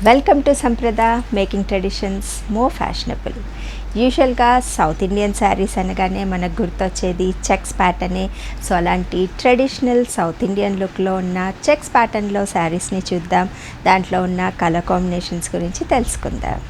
Welcome to సంప్రద making traditions more fashionable. యూజువల్గా south Indian saris అనగానే మనకు గుర్తొచ్చేది చెక్స్ ప్యాటర్నే. సో అలాంటి ట్రెడిషనల్ సౌత్ ఇండియన్ లుక్లో ఉన్న చెక్స్ ప్యాటర్న్లో శారీస్ని చూద్దాం. దాంట్లో ఉన్న కలర్ కాంబినేషన్స్ గురించి తెలుసుకుందాం.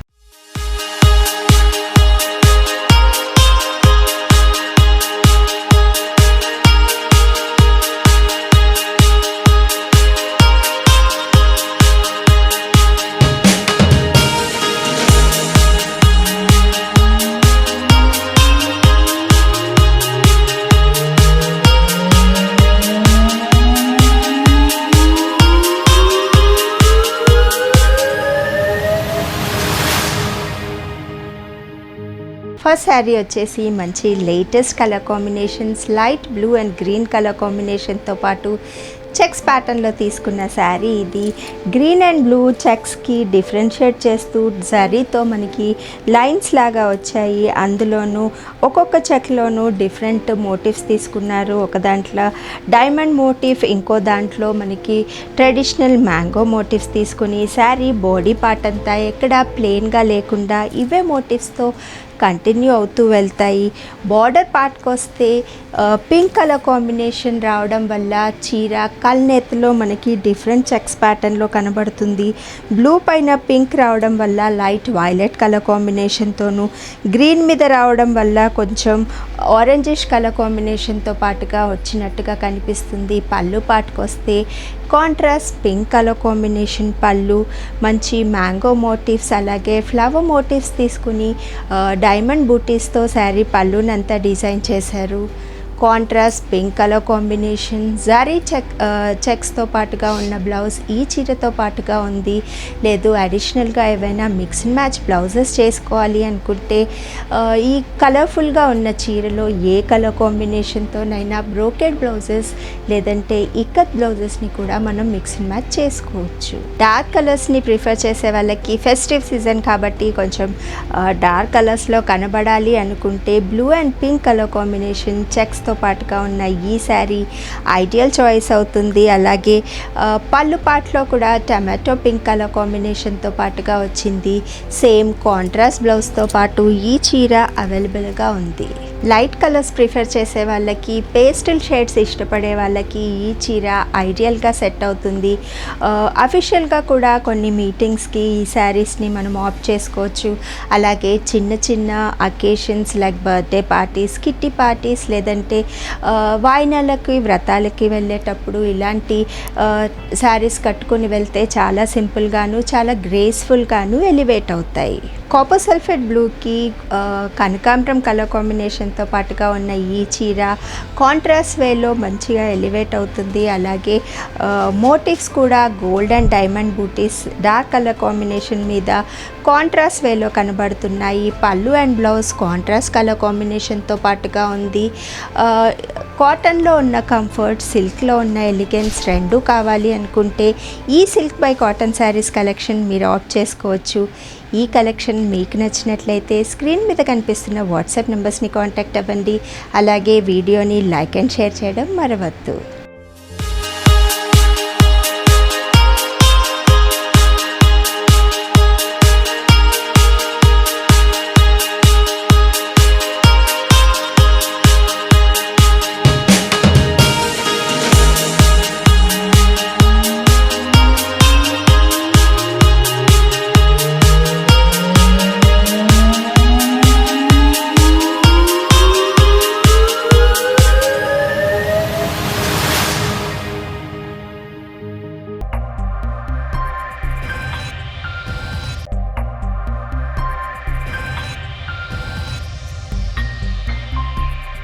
ఫస్ట్ శారీ వచ్చేసి మంచి latest colour combinations, light blue and green colour కాంబినేషన్తో పాటు చెక్స్ ప్యాటర్న్లో తీసుకున్న శారీ ఇది. గ్రీన్ అండ్ బ్లూ చెక్స్కి డిఫరెన్షియేట్ చేస్తూ జరీతో మనకి లైన్స్ లాగా వచ్చాయి. అందులోనూ ఒక్కొక్క చెక్లోనూ డిఫరెంట్ మోటివ్స్ తీసుకున్నారు. ఒక దాంట్లో డైమండ్ మోటివ్, ఇంకో దాంట్లో మనకి ట్రెడిషనల్ మ్యాంగో మోటివ్స్ తీసుకుని శారీ బాడీ పార్ట్ అంతా ఎక్కడ ప్లెయిన్గా లేకుండా ఇవే మోటివ్స్తో కంటిన్యూ అవుతూ వెళ్తాయి. బార్డర్ పార్ట్కి వస్తే పింక్ కలర్ కాంబినేషన్ రావడం వల్ల చీర కల్నేతలో మనకి డిఫరెంట్ చెక్స్ ప్యాటర్న్లో కనబడుతుంది. బ్లూ పైన పింక్ రావడం వల్ల లైట్ వైలెట్ కలర్ కాంబినేషన్తోనూ, గ్రీన్ మీద రావడం వల్ల కొంచెం ఆరెంజిష్ కలర్ కాంబినేషన్తో పాటుగా వచ్చినట్టుగా కనిపిస్తుంది. పళ్ళు పార్ట్కి వస్తే కాంట్రాస్ట్ పింక్ కలర్ కాంబినేషన్ పళ్ళు, మంచి మ్యాంగో మోటివ్స్ అలాగే ఫ్లవర్ మోటివ్స్ తీసుకుని డైమండ్ బూటీస్తో శారీ పళ్ళునంతా డిజైన్ చేశారు. Contrast pink colour combination, zari చెక్స్తో పాటుగా ఉన్న బ్లౌజ్ ఈ చీరతో పాటుగా ఉంది. లేదు అడిషనల్గా ఏవైనా మిక్స్ అండ్ మ్యాచ్ బ్లౌజెస్ చేసుకోవాలి అనుకుంటే ఈ కలర్ఫుల్గా ఉన్న చీరలో ఏ కలర్ కాంబినేషన్తోనైనా బ్రోకెడ్ బ్లౌజెస్ లేదంటే ఇక్కత్ బ్లౌజెస్ని కూడా మనం మిక్స్ అండ్ మ్యాచ్ చేసుకోవచ్చు. డార్క్ కలర్స్ని ప్రిఫర్ చేసే వాళ్ళకి ఫెస్టివ్ సీజన్ కాబట్టి కొంచెం డార్క్ కలర్స్లో కనబడాలి అనుకుంటే blue and pink colour combination చెక్స్తో పాటుగా ఉన్న ఈ శారీ ఐడియల్ చాయిస్ అవుతుంది. అలాగే పళ్ళు పాటలో కూడా టమాటో పింక్ కలర్ కాంబినేషన్తో పాటుగా వచ్చింది. సేమ్ కాంట్రాస్ట్ బ్లౌజ్తో పాటు ఈ చీర అవైలబుల్గా ఉంది. లైట్ కలర్స్ ప్రిఫర్ చేసే వాళ్ళకి, పేస్టల్ షేడ్స్ ఇష్టపడే వాళ్ళకి ఈ చీర ఐడియల్గా సెట్ అవుతుంది. అఫీషియల్గా కూడా కొన్ని మీటింగ్స్కి ఈ శారీస్ని మనం ఆప్ట్ చేసుకోవచ్చు. అలాగే చిన్న చిన్న occasions like birthday parties, kitty parties లేదంటే వాయినాలకి వ్రతాలకి వెళ్ళేటప్పుడు ఇలాంటి శారీస్ కట్టుకొని వెళ్తే చాలా సింపుల్గాను చాలా గ్రేస్ఫుల్గాను ఎలివేట్ అవుతాయి. కాపర్ సల్ఫేట్ బ్లూకి కనకాంబరం కలర్ కాంబినేషన్తో పాటుగా ఉన్న ఈ చీర కాంట్రాస్ట్ వేలో మంచిగా ఎలివేట్ అవుతుంది. అలాగే మోటివ్స్ కూడా గోల్డ్ అండ్ డైమండ్ బూటీస్ డార్క్ కలర్ కాంబినేషన్ మీద కాంట్రాస్ట్ వేలో కనబడుతున్నాయి. పళ్ళు అండ్ బ్లౌజ్ కాంట్రాస్ట్ కలర్ కాంబినేషన్తో పాటుగా ఉంది. కాటన్లో ఉన్న కంఫర్ట్, సిల్క్లో ఉన్న ఎలిగెన్స్ రెండు కావాలి అనుకుంటే ఈ silk by cotton saris collection మీరు ఆప్ట్ చేసుకోవచ్చు. ఈ కలెక్షన్ మీకు నచ్చినట్లయితే స్క్రీన్ మీద కనిపిస్తున్న వాట్సాప్ నెంబర్స్ని కాంటాక్ట్ అవ్వండి. అలాగే వీడియోని లైక్ అండ్ షేర్ చేయడం మరవద్దు.